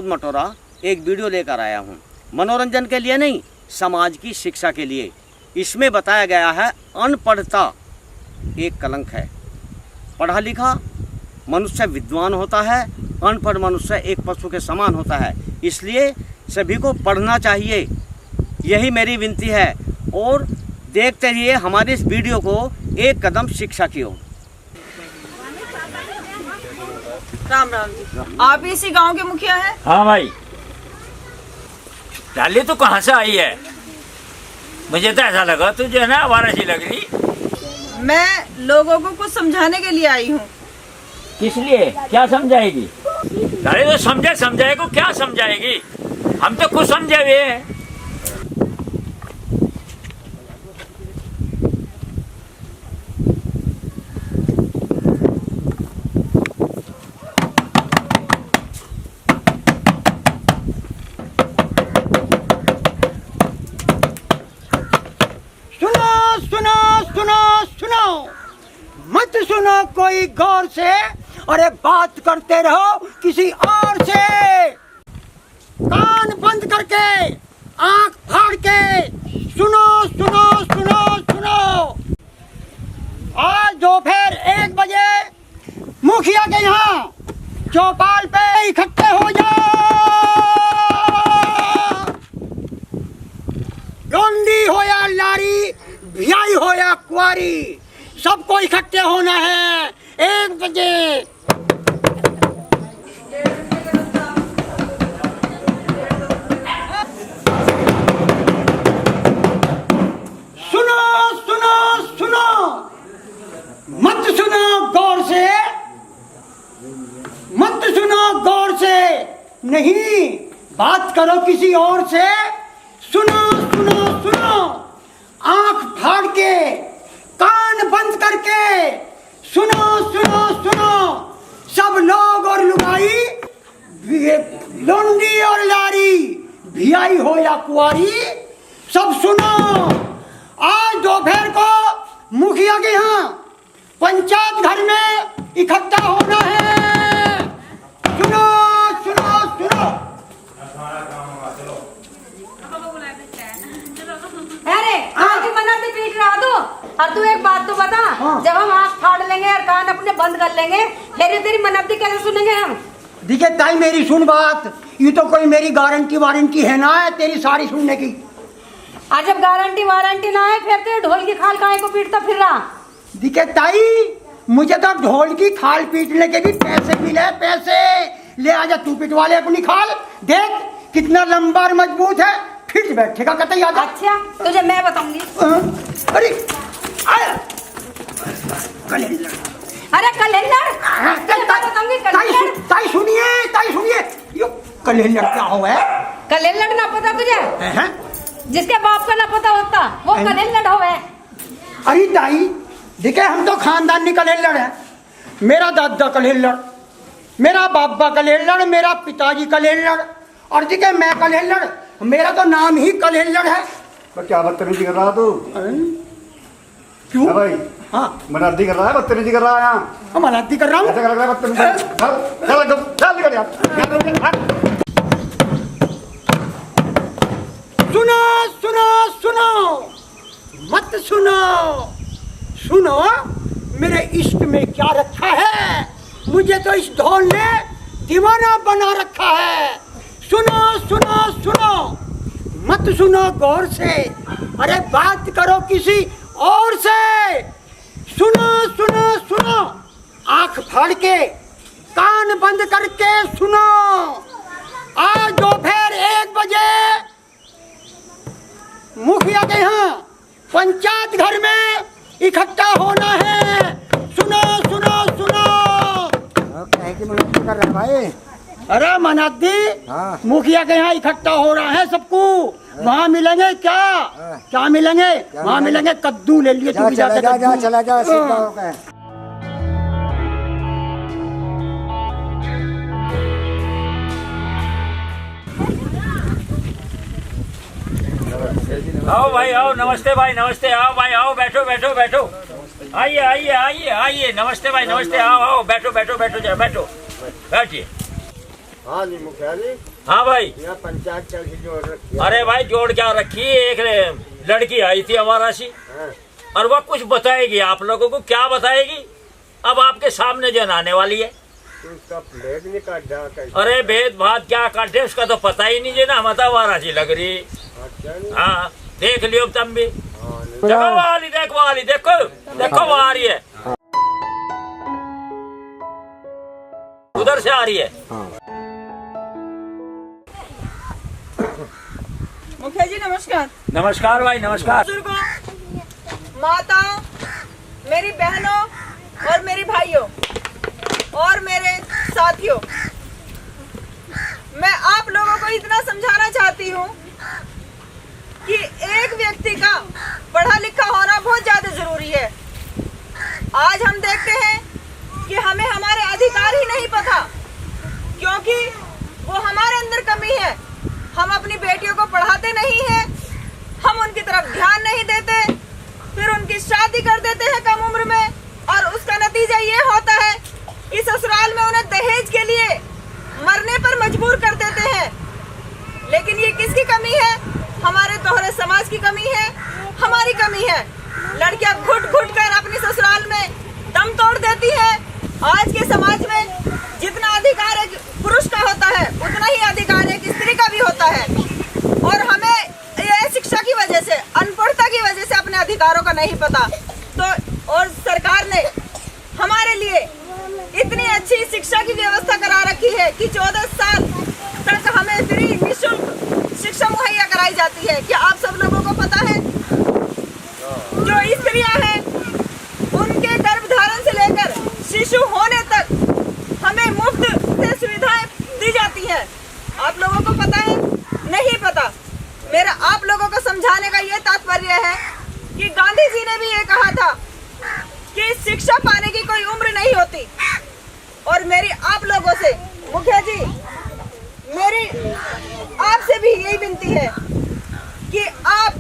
मटोरा एक वीडियो लेकर आया हूँ, मनोरंजन के लिए नहीं, समाज की शिक्षा के लिए। इसमें बताया गया है अनपढ़ता एक कलंक है। पढ़ा लिखा मनुष्य विद्वान होता है, अनपढ़ मनुष्य एक पशु के समान होता है। इसलिए सभी को पढ़ना चाहिए, यही मेरी विनती है। और देखते रहिए हमारे इस वीडियो को, एक कदम शिक्षा की ओर। राम राम जी, आप इसी गांव के मुखिया हैं? हाँ भाई। डाली तो कहाँ से आई है? मुझे तो ऐसा लगा तुझे ना आवारा सी लग रही। मैं लोगों को कुछ समझाने के लिए आई हूँ। किस लिए? क्या समझाएगी? डाली तो समझाएगी क्या समझाएगी? हम तो कुछ समझे हुए हैं। मत सुनो कोई गौर से, अरे बात करते रहो किसी और से। कान बंद करके, आंख फाड़ के सुनो सुनो सुनो सुनो। आज दोपहर 1 बजे मुखिया के यहाँ चौपाल पे इकट्ठे हो जाओ। गंदी हो या लारी, ब्याई हो या कुआरी, सबको इकट्ठे होना है 1 बजे। सुनो सुनो सुनो, मत सुनो गौर से, मत सुनो गौर से, नहीं बात करो किसी और से। सुनो सुनो सुनो, आंख फाड़ के, कान बंद करके सुनो सुनो सुनो। सब लोग और लुगाई, लोंडी और लारी, भियाई हो या कुआरी, सब सुनो। आज दोपहर को मुखिया के यहाँ पंचायत घर में इकट्ठा होना है। सुनो सुनो सुनो। अरे आज ही मना से पीट रहा तू। और तू एक बात तो बता, जब हम आँख फाड़ लेंगे और कान अपने बंद कर लेंगे, फिर तेरी मन्नत कैसे सुनेंगे हम? देखिए ताई मेरी सुन बात, ये तो कोई मेरी गारंटी वारंटी है ना है तेरी सारी सुनने की। आज जब गारंटी वारंटी ना है, फिर तेरे ढोल की खाल काहे को पीटता फिर रहा? देखिए ताई, मुझे तो ढोल की खाल पीटने के भी पैसे मिले, पैसे। ले आजा तू पिटवा ले अपनी खाल, देख कितना लंबा और मजबूत है, फिट बैठेगा कतई आजा। अच्छा तुझे मैं बताऊंगी। अरे आया कलेंडर, अरे कलेंडर, ताई सुनिए, यो कलेंडर क्या हुआ है? कलेंडर ना पता तुझे? जिसके बाप का ना पता होता वो कलेंडर हो है। अरे ताई देखिए, हम तो खानदानी कलेंडर है। मेरा दादा कलेंडर, मेरा बाबा कलेंडर, मेरा पिताजी कलेंडर, और देखिए मैं कलेंडर, मेरा तो नाम ही कलेंडर है। तो क्या बदतमीजी कर रहा तू? क्यों भाई? हाँ मनादी कर रहा है, बदतमीजी कर रहा है यहाँ। हम मनादी कर रहा हूँ, ऐसा कर रहा है बदतमीजी। चल निकल यार। सुनो सुनो सुनो, मत सुनो, सुनो मेरे इश्क में क्या रखा है। मुझे तो इस ढोल ने दीवाना बना रखा है। सुनो सुनो सुनो, मत सुनो गौर से, अरे बात करो किसी और से। सुनो सुनो सुनो, आंख फाड़ के, कान बंद करके सुनो। आज दोपहर 1 बजे मुखिया के यहाँ पंचायत घर में इकट्ठा होना है। सुनो सुनो सुनो। कहे कि मनादी कर रहा है भाई? अरे मनादी, हाँ। मुखिया के यहाँ इकट्ठा हो रहा है सबको। वहाँ मिलेंगे क्या? क्या मिलेंगे? वहाँ मिलेंगे कद्दू। ले लिए तू भी जाके कद्दू। चला जा। आओ भाई आओ, नमस्ते भाई नमस्ते, आओ भाई आओ, बैठो बैठो बैठो, आइए आइए आइए आइए, नमस्ते भाई नमस्ते, आओ आओ, बैठो बैठो बैठो, जरा बैठो, बैठिए। हाँ जी मुखिया जी, हाँ भाई। यहाँ पंचायत चल की जोड़ रखी है। अरे भाई जोड़ क्या रखी है, एक लड़की आई थी हमारा सी, हाँ। और वह कुछ बताएगी आप लोगों को। क्या बताएगी? अब आपके सामने जो आने वाली है। तो उसका प्लेट नहीं काट जा कैसे? अरे भेद भात क्या काटे उसका तो पता ही नहीं है ना, हम तो वारा सी लग रही। अच्छा नहीं? हाँ देख लियो तुम भी। हाँ, नहीं। देखो वाली, देखो वाली, देखो देखो वो आ रही है, उधर से आ रही है। मुखिया जी नमस्कार। नमस्कार भाई, नमस्कार। बुजुर्गों, माताओं, मेरी बहनों और मेरी भाइयों और मेरे साथियों, मैं आप लोगों को इतना समझाना चाहती हूँ कि एक व्यक्ति का पढ़ा लिखा होना बहुत ज्यादा जरूरी है। आज हम देखते हैं कि हमें हमारे अधिकार ही नहीं पता, क्योंकि वो हमारे अंदर कमी है। हम अपनी बेटियों को पढ़ाते नहीं हैं, हम उनकी तरफ ध्यान नहीं देते, फिर उनकी शादी कर देते हैं कम उम्र में, और उसका नतीजा ये होता है कि ससुराल में उन्हें दहेज के लिए मरने पर मजबूर कर देते हैं। लेकिन ये किसकी कमी है? हमारे दोहरे समाज की कमी है, हमारी कमी है। लड़कियां घुट घुट कर अपनी ससुराल में दम तोड़ देती है। आज के समाज में जितना अधिकार एक पुरुष का होता है, उतना ही अधिकार एक स्त्री का भी होता है। और हमें ये शिक्षा की वजह से, अनपढ़ता की वजह से अपने अधिकारों का नहीं पता। तो और सरकार ने हमारे लिए इतनी अच्छी शिक्षा की व्यवस्था करा रखी है कि 14 साल तक हमें फ्री निःशुल्क शिक्षा मुहैया कराई जाती है। क्या आप सब लोगों को पता है? जो स्त्रियां हैं, उनके गर्भधारण से लेकर शिशु होने तक हमें मुफ्त से सुविधाएं दी जाती हैं। आप लोगों को पता है? नहीं पता। मेरा आप लोगों को समझाने का ये तात्पर्य है कि गांधी जी ने भी ये कहा था कि शिक्षा पाने की कोई उम्र नहीं होती। और मेरी आप लोगों से, मुखिया जी, मेरी आपसे भी यही विनती है कि आप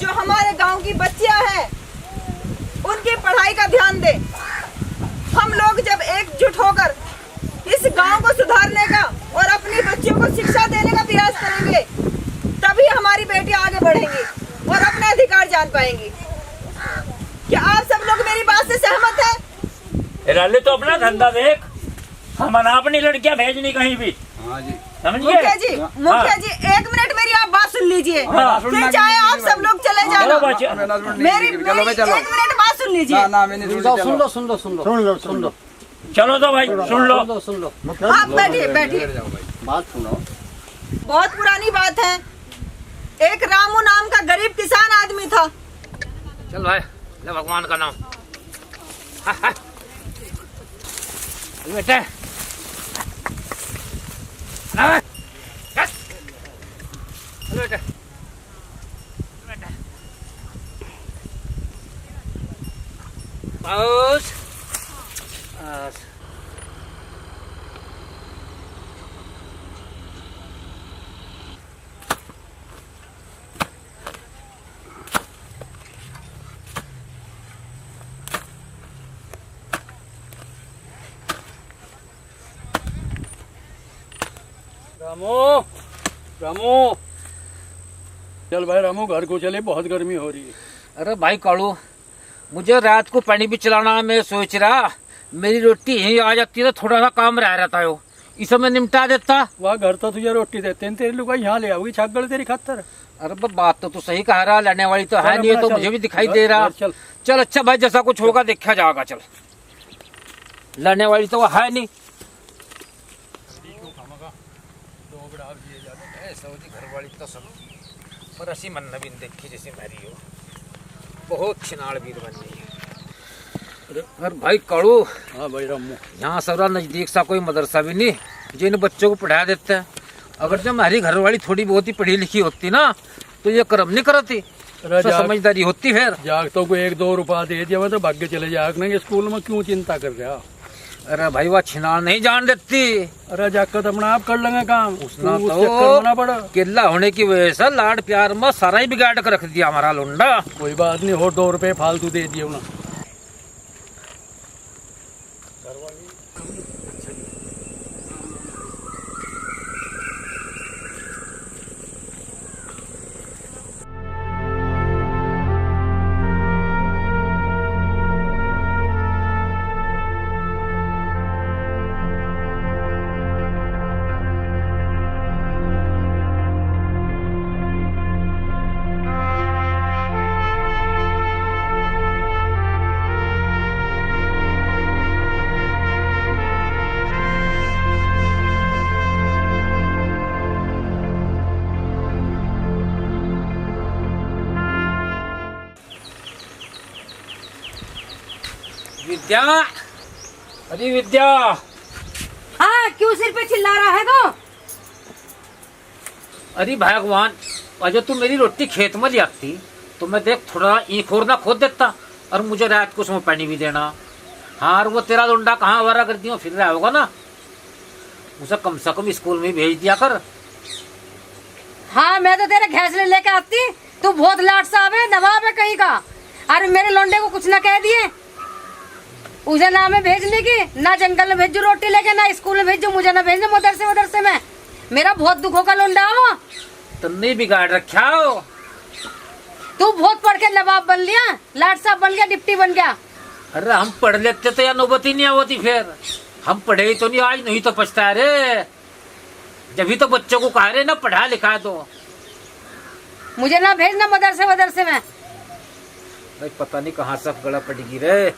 जो हमारे गांव की बच्चियां हैं, उनकी पढ़ाई का ध्यान दें। हम लोग जब एकजुट होकर इस गांव को सुधारने का और अपनी बच्चियों को शिक्षा देने का प्रयास करेंगे, तभी हमारी बेटियां आगे बढ़ेंगी और अपने अधिकार जान पाएंगी। क्या आप सब लोग मेरी बात से सहमत हैं? राले तो अपना धंधा देख, हम अपनी लड़कियां भेजनी कहीं भी। हाँ जी। समझिए मुखिया जी, एक मिनट मेरी आप बात सुन लीजिए। फिर चाहे आप सब लोग चले जाना, मेरी एक मिनट बात सुन लीजिए। सुन लो। चलो तो भाई सुन लो। आप बैठिए। बात सुनो। बहुत पुरानी बात है। एक रामू नाम का गरीब किसान आदमी था। चल भाई, ले भगवान का नाम। बेटा रामू चल भाई रामू, घर को चले, बहुत गर्मी हो रही है। अरे भाई कालू, मुझे रात को पानी भी चलाना है। मैं सोच रहा मेरी रोटी यहीं आ जाती है तो थोड़ा सा काम रह रहता है, इसे मैं निपटा देता। वहाँ घर तो तुझे रोटी देते हैं, तेरी लुगाई यहाँ ले आओगी छागड़ तेरी खातर। अरे बात तो तू सही कह रहा, लेने वाली तो है नहीं, तो मुझे भी दिखाई दे रहा। चल चल अच्छा भाई, जैसा कुछ होगा देखा जाएगा। चल, लेने वाली तो है नहीं। घरवाली तो सब पर असी मन नवीन देखी जैसे मेरी हो, बहुत छिनाड़ वीर बनी है। अरे भाई काड़ू, हाँ भाई रामू, यहाँ सबरा नजदीक सा कोई मदरसा भी नहीं जो इन बच्चों को पढ़ा देते हैं। अगर जब हमारी घरवाली थोड़ी बहुत ही पढ़ी लिखी होती ना, तो ये कर्म नहीं करती, तो समझदारी होती। फिर जागतों को 1-2 रुपया दे दिया मैं तो भाग्य चले जाएंगे स्कूल में, क्यों चिंता कर रहा? अरे भाई वह छिनाड़ नहीं जान देती। अरे जाकर तो अपना आप कर लेंगे काम, उसना उस तो चक्कर में ना पड़ा। केला होने की वजह से लाड प्यार में सारा ही बिगाड़ कर रख दिया हमारा लुंडा। कोई बात नहीं, हो 2 रुपए फालतू दे दिए ना। विद्या, अरे विद्या, हाँ क्यों सिर पे चिल्ला रहा है तो? अरे भगवान, अजय तू मेरी रोटी खेत में ले आती तो मैं देख थोड़ा ईख और ना खोद देता और मुझे रात को उसमें पानी भी देना। हाँ, और वो तेरा लुंडा कहाँ आवारा कर दिया फिर रहा होगा ना, उसे कम से कम स्कूल में भेज दिया कर। हाँ मैं तो तेरे घैसले लेके आती, तू बहुत लाट साहब है, नवाब है कहीं का। अरे मेरे लौंडे को कुछ ना कह दिए, उसे ना मैं भेजने की, ना जंगल में भेजू रोटी लेके, ना स्कूल में भेजू, मुझे ना भेजने मदरसे में। मेरा बहुत दुखों का लौंडा है वो। तुमने बिगाड़ रखा हो। तू बहुत पढ़ के नवाब बन लिया, लाट साहब बन गया, डिप्टी बन गया। अरे हम पढ़ लेते तो या नौबती नहीं आवती, फिर हम पढ़े ही तो नहीं, आज नहीं तो पछता रे। जब भी तो बच्चों को कह रहे ना पढ़ा लिखा तो। मुझे ना भेजना मदरसे में। भाई पता नहीं कहाँ सब गला पड़ेगी रे।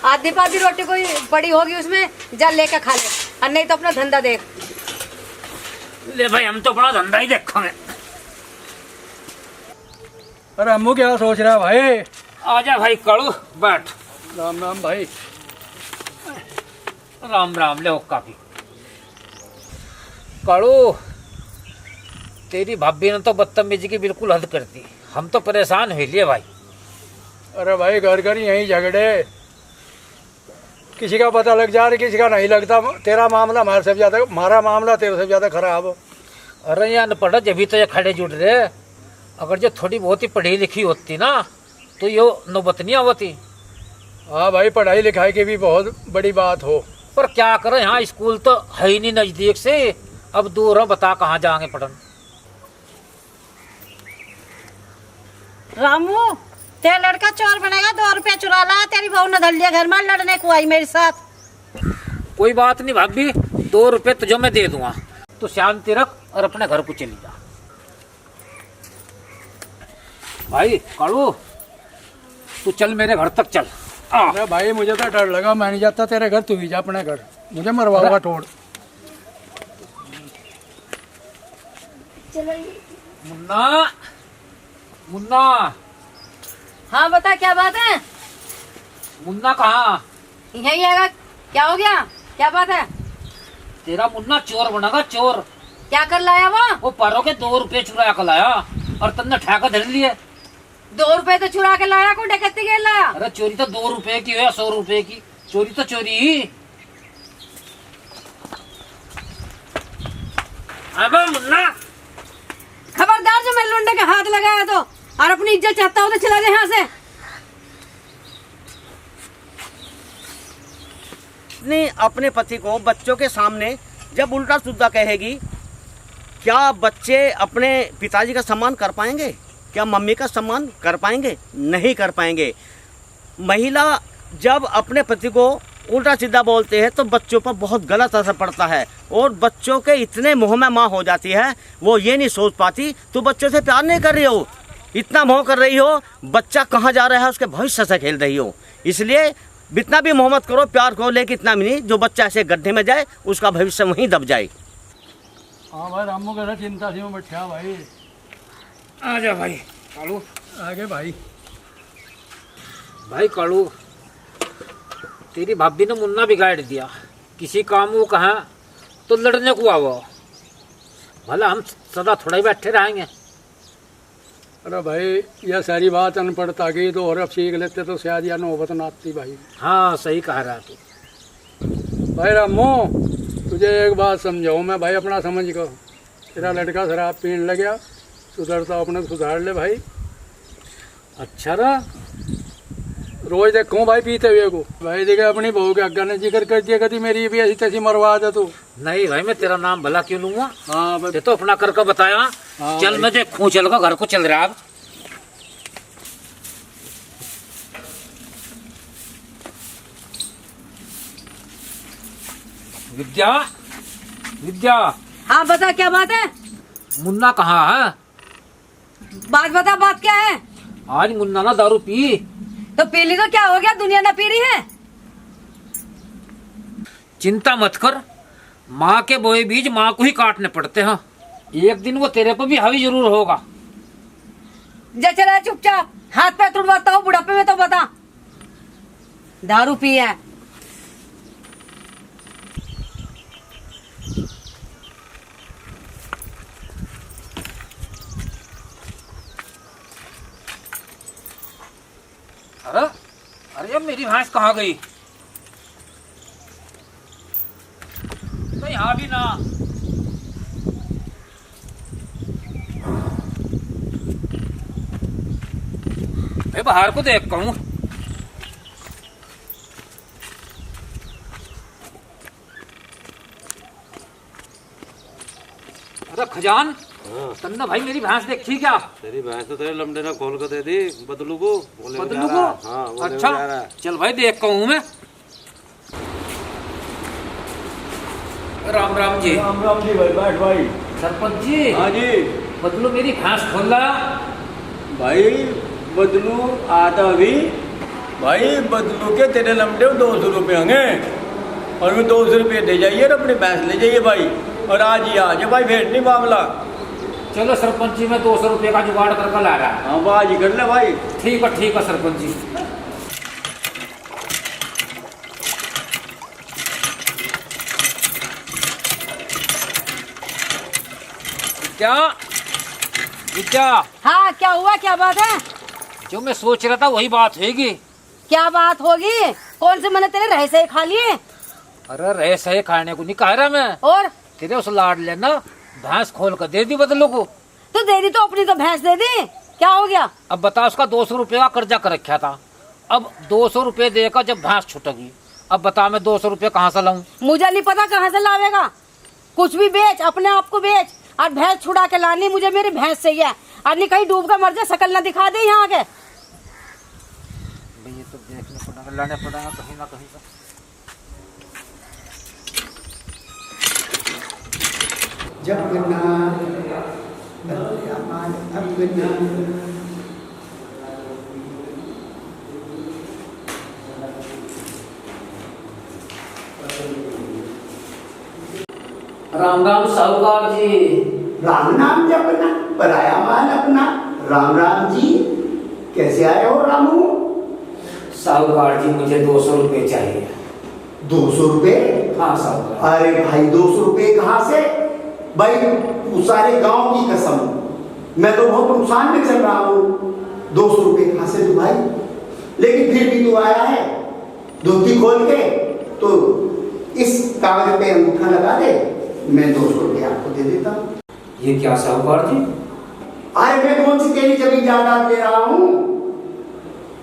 आधी पाधी रोटी कोई बड़ी होगी उसमें जा लेके खा ले, और नहीं तो अपना धंधा देख। ले भाई हम तो अपना धंधा ही देखेंगे। अरे अम्मू क्या सोच रहा है भाई? आजा भाई कड़ू, बैठ। राम राम भाई। राम राम, ले हो काफी। कड़ू, तेरी भाभी ने तो बदतमीजी की बिल्कुल हद कर दी, हम तो परेशान हो लिए भाई। अरे भाई घर घर यहीं झगड़े, किसी का पता लग जा रहा किसी का नहीं लगता। तेरा मामला हमारे से ज्यादा, हमारा मामला तेरे से ज्यादा खराब। अरे ये अनपढ़ जब भी तो ये खड़े जुड़ रहे, अगर जो थोड़ी बहुत ही पढ़ी लिखी होती ना तो ये नौबत नहीं आवती। हाँ भाई, पढ़ाई लिखाई की भी बहुत बड़ी बात हो, पर क्या करें, यहाँ स्कूल तो है ही नहीं नजदीक से, अब दूर है, बता कहाँ जाएंगे पढ़ने। रामू, तेरा लड़का चोर बनेगा, 2 रुपया चुरा ला, तेरी बहू ने धर लिया घर में, लड़ने को आई मेरे साथ। कोई बात नहीं भाभी, 2 रुपए तुझे मैं दे दूंगा, तो शांति रख और अपने घर को चली जा। भाई कालू, तू चल मेरे घर तक चल। अरे भाई मुझे तो डर लगा, मैं नहीं जाता तेरे घर, तू ही जा अपने घर, मुझे मरवाओगा तोड़। मुन्ना, मुन्ना। हाँ बता क्या बात है? मुन्ना कहाँ? यही आएगा। क्या हो गया, क्या बात है? तेरा मुन्ना चोर बनेगा, चोर। क्या कर लाया वो पारो के 2 रुपए चुरा कर लाया और तन्ने ठेका धर लिए। 2 रुपए तो चुरा के लाया, को डकैती के लाया? अरे चोरी तो 2 रुपए की हो या 100 रुपए की, चोरी तो चोरी ही। अबे मुन्ना, खबरदार जो मेरे लुंडे के हाथ लगाया तो, और अपनी इज्जत चाहता हो तो चला जाए यहाँ से। पत्नी अपने पति को बच्चों के सामने जब उल्टा सीधा कहेगी, क्या बच्चे अपने पिताजी का सम्मान कर पाएंगे? क्या मम्मी का सम्मान कर पाएंगे? नहीं कर पाएंगे। महिला जब अपने पति को उल्टा सीधा बोलते हैं तो बच्चों पर बहुत गलत असर पड़ता है, और बच्चों के इतने मोह में माँ हो जाती है, वो ये नहीं सोच पाती तो बच्चों से प्यार नहीं कर रही हो, इतना मोह कर रही हो, बच्चा कहाँ जा रहा है उसके भविष्य से खेल रही हो। इसलिए जितना भी मोहब्बत करो, प्यार करो, लेकिन इतना भी नहीं जो बच्चा ऐसे गड्ढे में जाए उसका भविष्य वहीं दब जाए। हाँ भाई, रामू कह रहा चिंता सी में बैठा भाई। आजा भाई कालू। आगे भाई। भाई कालू, तेरी भाभी ने मुन्ना बिगाड़ दिया, किसी काम वो कहा तो लड़ने को आओ, भला हम सदा थोड़ा ही बैठे रहेंगे। अरे भाई, यह सारी बात अनपढ़ता की तो और अब सीख लेते तो शायद यह नौबत ना आती भाई। हाँ सही कह रहा तू। भाई रामू, तुझे एक बात समझाऊँ मैं भाई, अपना समझ कर। तेरा लड़का शराब पीने लग गया, सुधरता अपने सुधार ले भाई। अच्छा रहा, रोज देखूँ भाई पीते हुए को। भाई देखे अपनी बहू के अग्गा ने जिक्र कर दिया, कभी मेरी भी ऐसी तैसी मरवा दे तू। नहीं भाई, मैं तेरा नाम भला क्यों लूंगा? हाँ भाई, ये तो अपना करके बताया। हाँ चल भाई। मैं देखूं, चल का घर को चल रहा। अब विद्या, विद्या। हाँ बता क्या बात है? मुन्ना कहाँ है? बात बता, बात क्या है? आज मुन्ना ना दारू पी तो पी ली तो क्या हो गया, दुनिया ना पी रही है? चिंता मत कर, माँ के बोए बीज माँ को ही काटने पड़ते हैं, एक दिन वो तेरे पर भी हावी जरूर होगा। जा चला चुपचाप, हाथ पे तुड़वाता हूँ बुढ़ापे में तो बता। दारू पिया। अरे अरे अब मेरी भैंस कहाँ गई? तो यहाँ भी ना। मैं बाहर को देख कहूँ। अरे खजान, तन्ना भाई मेरी भैंस देखी क्या? तेरी भैंस तो तेरे लमडे ने खोल कर दे दी बदलू को। बदलू को? हाँ, अच्छा चल भाई देख कहूँ मैं। राम राम जी। राम राम जी भाई, बैठ भाई। सरपंच जी। हाँ जी बदलू मेरी भैंस खोल रहा। भाई, बदलू आता भी भाई, बदलू के तेरे लमडे 200 रुपये होंगे और वो 200 रुपये दे जाइए और अपनी भैंस ले जाइए भाई। और आज ही आज भाई, भेज नहीं मामला। चलो सरपंच जी, मैं 200 रुपये का जुगाड़ कर ला रहा। हाँ आज ही कर ले भाई। ठीक है सरपंच जी। क्या विद्या? हाँ क्या हुआ, क्या बात है? जो मैं सोच रहा था वही बात होगी। क्या बात होगी? कौन से मैंने तेरे रह से खा लिए? अरे रह सही खाने को नहीं कह रहा मैं। और तेरे उस लाड लेना भैंस खोल कर दे दी बदलू को। तो दे दी तो अपनी तो भैंस दे दी, क्या हो गया? अब बता, उसका 200 रुपये का कर्जा कर रखा था। अब 200 रुपये देकर जब भैंस छुटेगी, अब बता मैं 200 रुपये कहाँ से लाऊं? मुझे नहीं पता कहाँ से लावेगा। कुछ भी बेच, अपने आप को बेच और भैंस छुड़ा के लानी। मुझे मेरी भैंस चाहिए और नहीं कहीं डूब कर मर जाए, शकल न दिखा दे यहाँ के। ये तो देखने पड़ेगा, लाने पड़ेगा कहीं ना कहीं से। राम राम साहूकार जी। राम नाम जपना, पराया माल अपना। राम राम जी, कैसे आए हो रामू? साहूकार जी मुझे 200 रुपये चाहिए। 200 रुपये? हाँ साहूकार। अरे भाई 200 रुपये कहाँ से भाई? उस सारे गांव की कसम, मैं तो बहुत नुकसान में चल रहा हूँ। 200 रुपये कहाँ से दूँ भाई? लेकिन फिर भी तू आया है, धोती खोल के तो इस कागज पे अंगूठा लगा दे, मैं 200 रुपये आपको दे देता हूँ। ये क्या साहूकार जी? अरे मैं कौन सी तेरी जमीन जायदाद दे रहा हूँ,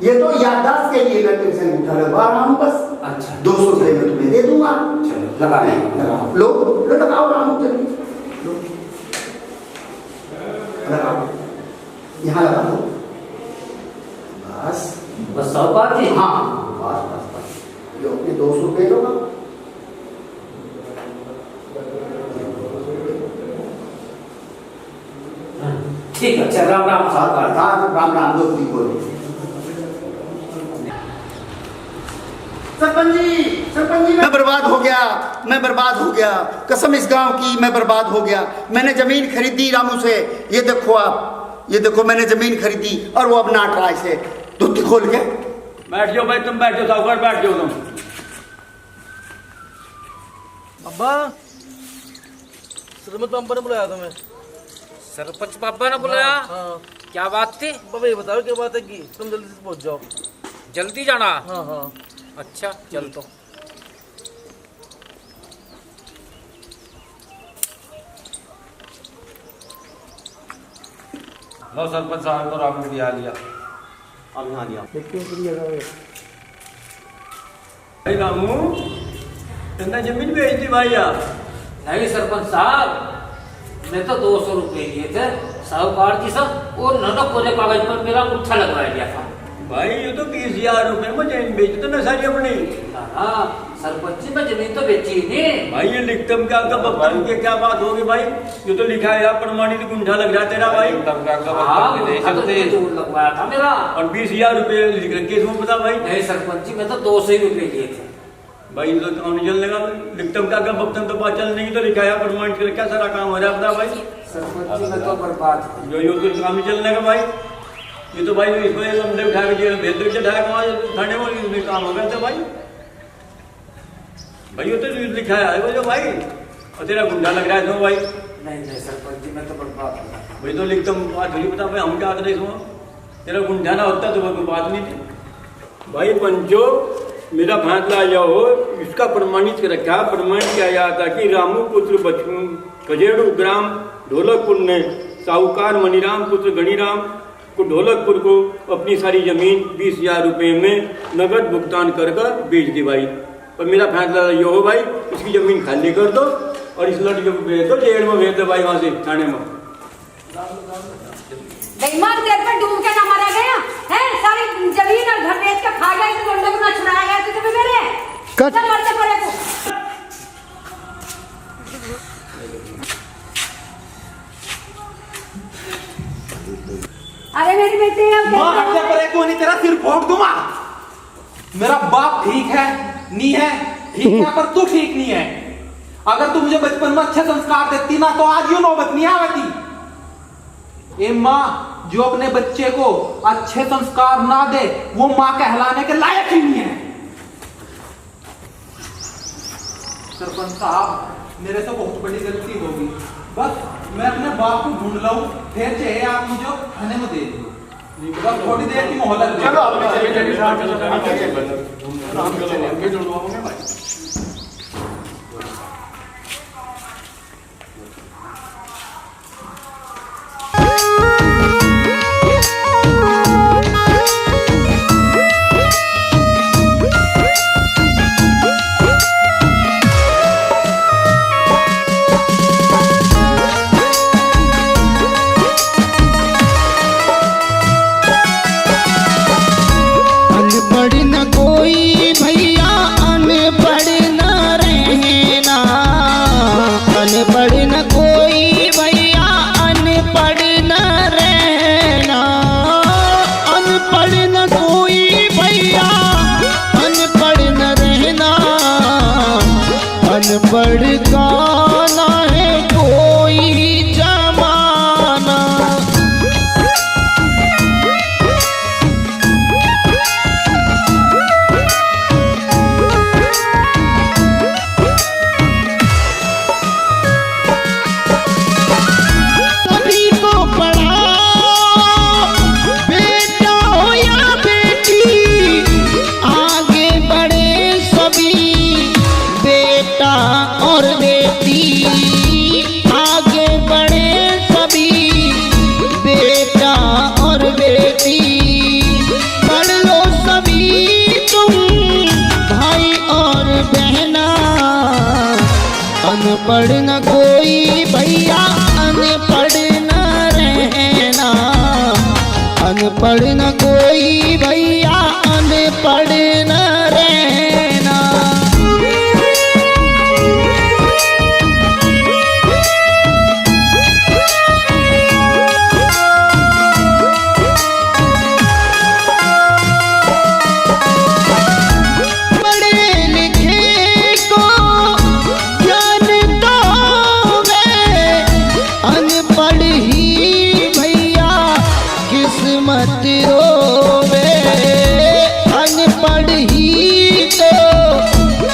ये तो याददाश्त के लिए मैं तुमसे अंगूठा लगवा रहा हूँ बस। अच्छा 200 रुपये मैं तुम्हें दे दूंगा। चलो लगा लो लो, लगाओ रामू, जल्दी लो, लगाओ, यहाँ लगा दो बस। बस साहूकार जी? हाँ बस बस बस, ये अपने 200 रुपये लो ना। ठीक है, चल राम राम साहूकार। राम राम, दोस्ती बोलो। सरपंच जी मैं बर्बाद हो गया, मैं बर्बाद हो गया, कसम इस गांव की, मैं बर्बाद हो गया। मैंने जमीन खरीदी रामू से, ये देखो आप, ये देखो मैंने जमीन खरीदी और वो अब नाट रहा है। धोती खोल के बैठ जाओ भाई, तुम बैठ जाओ साहूकार, बैठ जाओ तुम। अब्बा, सरपंच पापा ने बुलाया तुम्हें। सरपंच पापा ने बुलाया? हाँ। क्या बात थी? बाबा ये बताओ क्या बात है कि तुम जल्दी से पहुंच जाओ। जल्दी जाना? हाँ हाँ। अच्छा चल तो। लो सरपंच साहब को राम ने लिया। अब यहाँ दिया। भाई रामू, इतना जमीन बेच दी भाई आप? नहीं सरपंच साहब, मैं तो 200 रुपये लिए थे साहूकार जी सब, और न पूरे कागज पर मेरा अंगूठा लगवा दिया था। भाई ये तो 20,000 रुपये में जमीन बेची तो न सारी अपनी। हाँ सरपंच जी, मैं जमीन तो बेची नहीं। भाई ये लिखतम क्या का बब्बन के क्या बात होगी भाई? ये तो लिखा है प्रमाणित गुंठा लग रहा तेरा भाई। लगवाया था मेरा। और 20,000 रुपये लिख रखे इसमें, पता भाई? नहीं सरपंच जी, मैं तो 200 ही रुपये लिए थे। भाई तो कौन चलने का? लिखतम क्या बब्बन तो बात चल नहीं, तो लिखा है प्रमाणित कर क्या सारा काम हो रहा है अपना भाई। सरपंच जी मैं तो बर्बाद। जो तो काम नहीं चलने का भाई। ये तो भाई इसको ये लंबे उठा के जेल भेज दो, ढाई वहाँ थाने में इसमें काम करते भाई। भाई वो तो लिखा है वो जो भाई, और तेरा गुंडा लग रहा है इसमें भाई। नहीं सरपंच जी, मैं तो बर्बाद हूँ। भाई तो लिखता हूँ, बात थोड़ी बता भाई, हम क्या करें इसमें? तेरा गुंडा ना होता तो कोई बात नहीं थी। भाई पंचो, मेरा फैसला यह हो, इसका प्रमाणित कर रखा, प्रमाणित किया जाता कि रामू पुत्र बचू खजेड़ू ग्राम ढोलकपुर ने साहूकार मनीराम पुत्र गणीराम को ढोलकपुर को अपनी सारी जमीन 20,000 रुपये में नगद भुगतान कर बेच दी भाई। और मेरा फैसला ये हो भाई, इसकी जमीन खाली कर दो और इस लड़के को भेज दो, जेल में भेज दो भाई, वहाँ से थाने में। बेईमान तेरे पे डूब के ना मारा गया है, सारी जमीन और घर बेच के खा गया, इस लोंडे को ना छुड़ाया गया तुझे मेरे कट। चल मरते पड़े तू। अरे मेरी बेटी अब माँ हत्या पर को नहीं, तेरा सिर फोड़ दूंगा। मेरा बाप ठीक है नहीं है, ठीक है पर तू ठीक नहीं है। अगर तू मुझे बचपन में अच्छे संस्कार देती ना तो आज यूं नौबत नहीं आवती। ए माँ जो अपने बच्चे को अच्छे संस्कार ना दे वो माँ कहलाने के लायक ही नहीं है। सरपंच साहब, मेरे से बहुत बड़ी गलती होगी, बस मैं अपने बाप को ढूंढ लाऊं, फिर चाहे आप मुझे थाने में दे दो। बस थोड़ी देर की मोहलत दे। चलो अनपढ़ न कोई भैया, अनपढ़ न रहना, अनपढ़ न कोई भैया, अनपढ़ न रहना। मत रोवे, अनपढ़ ही तो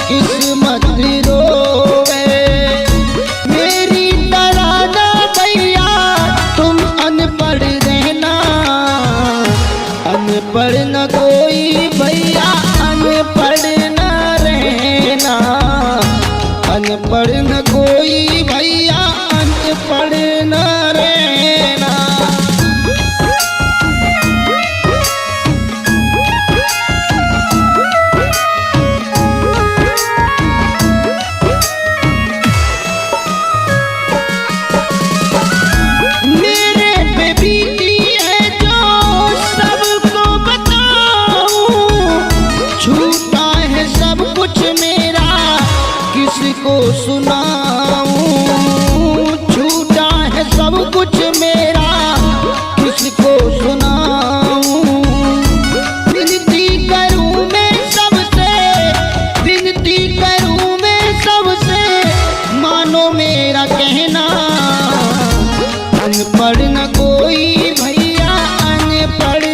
किस्मत रोवे। मेरी तरह ना भैया तुम अनपढ़ रहना, अनपढ़ न कोई भैया, अनपढ़ न रहना, अनपढ़ न कोई भैया, अनपढ़ न रहना। किसको सुनाऊं, झूठा है सब कुछ मेरा, किसको सुनाऊं। विनती करूं मैं सबसे, विनती करूं मैं सबसे, मानो मेरा कहना। अनपढ़ न कोई भैया, अनपढ़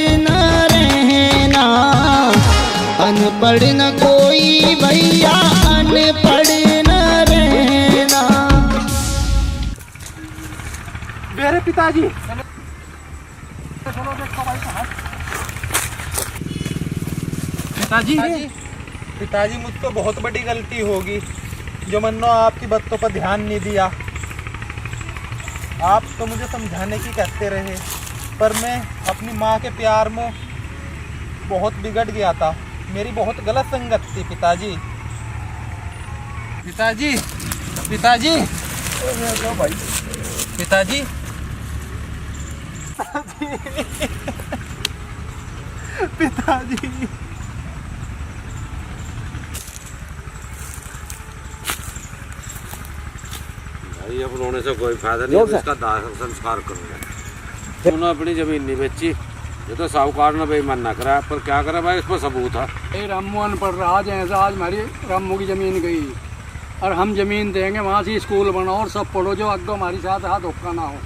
मेरे पिताजी। पिताजी पिताजी मुझसे बहुत बड़ी गलती होगी जो मैंने आपकी बातों पर ध्यान नहीं दिया। आप तो मुझे समझाने की कहते रहे, पर मैं अपनी माँ के प्यार में बहुत बिगड़ गया था। मेरी बहुत गलत संगत थी पिताजी। पिताजी पिताजी पिताजी पिताजी भाई अब रोने से कोई फायदा नहीं है, इसका दाह संस्कार करूँगा। उन्होंने अपनी जमीन नहीं बेची, ये तो साहूकार ने बेईमान ना करा, पर क्या करा भाई, इस पर सबूत है। रामू अनपढ़ रहा, जैसा आज हमारी रामू की ज़मीन गई और हम ज़मीन देंगे, वहाँ से स्कूल बनाओ और सब पढ़ो, जो अग्गो हमारी साथ हाथ धोखा ना हो।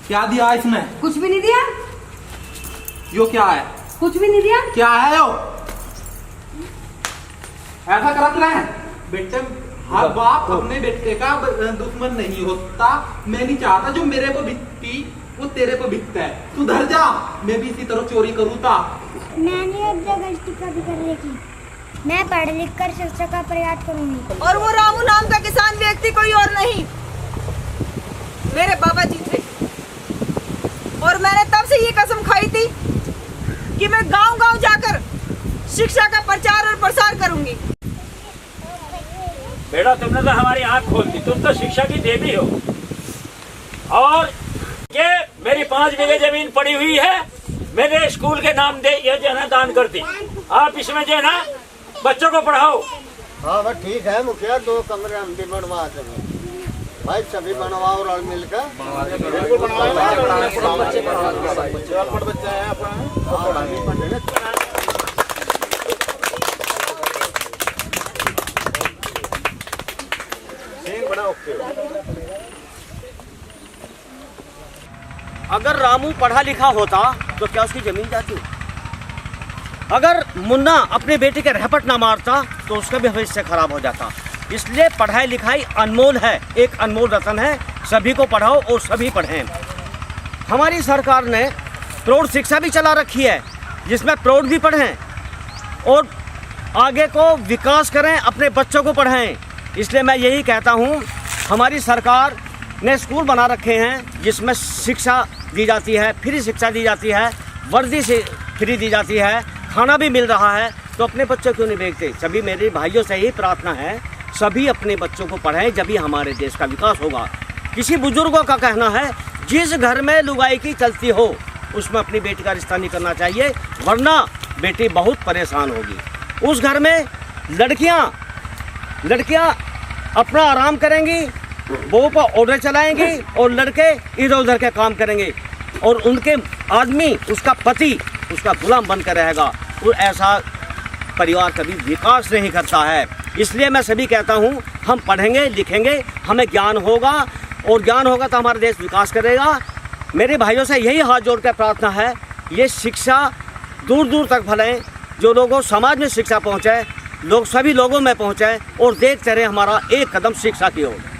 क्या दिया इसने? कुछ भी नहीं दिया। यो क्या है? कुछ भी नहीं दिया। क्या है यो? ऐसा करत रहे बेटे। हर बाप अपने बेटे का दुश्मन नहीं होता। मैं नहीं चाहता जो मेरे को बिकती वो तेरे को बिकता है। तू धर जा, मैं भी इसी तरह चोरी करूँ था। मैंने अब गलती कभी करने की। मैं पढ़ लिख कर शिक्षा का प्रयास करूंगी। और वो रामू नाम का किसान व्यक्ति कोई और नहीं, मेरे बाबा जी थे। और मैंने तब से ये कसम खाई थी कि मैं गांव-गांव जाकर शिक्षा का प्रचार और प्रसार करूंगी। बेटा तुमने तो हमारी आंख खोल दी, तुम तो शिक्षा की देवी हो। और ये मेरी 5 बीघे जमीन पड़ी हुई है, मैंने स्कूल के नाम दे ये जो है ना दान कर दी। आप इसमें जो है ना बच्चों को पढ़ाओ। हाँ बस ठीक है मुखिया, 2 कमरे हम भी बनवा देंगे भाई, सभी बनवाओ और मिलकर। बिल्कुल बच्चे हैं अपना। अगर रामू पढ़ा लिखा होता तो क्या उसकी जमीन जाती? अगर मुन्ना अपने बेटे के रहपट ना मारता तो उसका भी भविष्य खराब हो जाता। इसलिए पढ़ाई लिखाई अनमोल है, एक अनमोल रतन है। सभी को पढ़ाओ और सभी पढ़ें। हमारी सरकार ने प्रौढ़ शिक्षा भी चला रखी है, जिसमें प्रौढ़ भी पढ़ें और आगे को विकास करें, अपने बच्चों को पढ़ाएं। इसलिए मैं यही कहता हूँ, हमारी सरकार ने स्कूल बना रखे हैं जिसमें शिक्षा दी जाती है, फ्री शिक्षा दी जाती है, वर्दी से फ्री दी जाती है, खाना भी मिल रहा है, तो अपने बच्चों क्यों नहीं देखते? सभी मेरे भाइयों से यही प्रार्थना है, सभी अपने बच्चों को पढ़ाएं, जब ही हमारे देश का विकास होगा। किसी बुजुर्गों का कहना है, जिस घर में लुगाई की चलती हो उसमें अपनी बेटी का रिश्ता नहीं करना चाहिए, वरना बेटी बहुत परेशान होगी। उस घर में लड़कियां अपना आराम करेंगी, बहू पर ऑर्डर चलाएंगी और लड़के इधर उधर के काम करेंगे और उनके आदमी, उसका पति, उसका गुलाम बनकर रहेगा। और ऐसा परिवार कभी विकास नहीं करता है। इसलिए मैं सभी कहता हूँ, हम पढ़ेंगे लिखेंगे, हमें ज्ञान होगा और ज्ञान होगा तो हमारा देश विकास करेगा। मेरे भाइयों से यही हाथ जोड़कर प्रार्थना है, ये शिक्षा दूर दूर तक फैले, जो लोगों समाज में शिक्षा पहुँचे, लोग सभी लोगों में पहुँचे और देखते रहे हमारा एक कदम शिक्षा की ओर।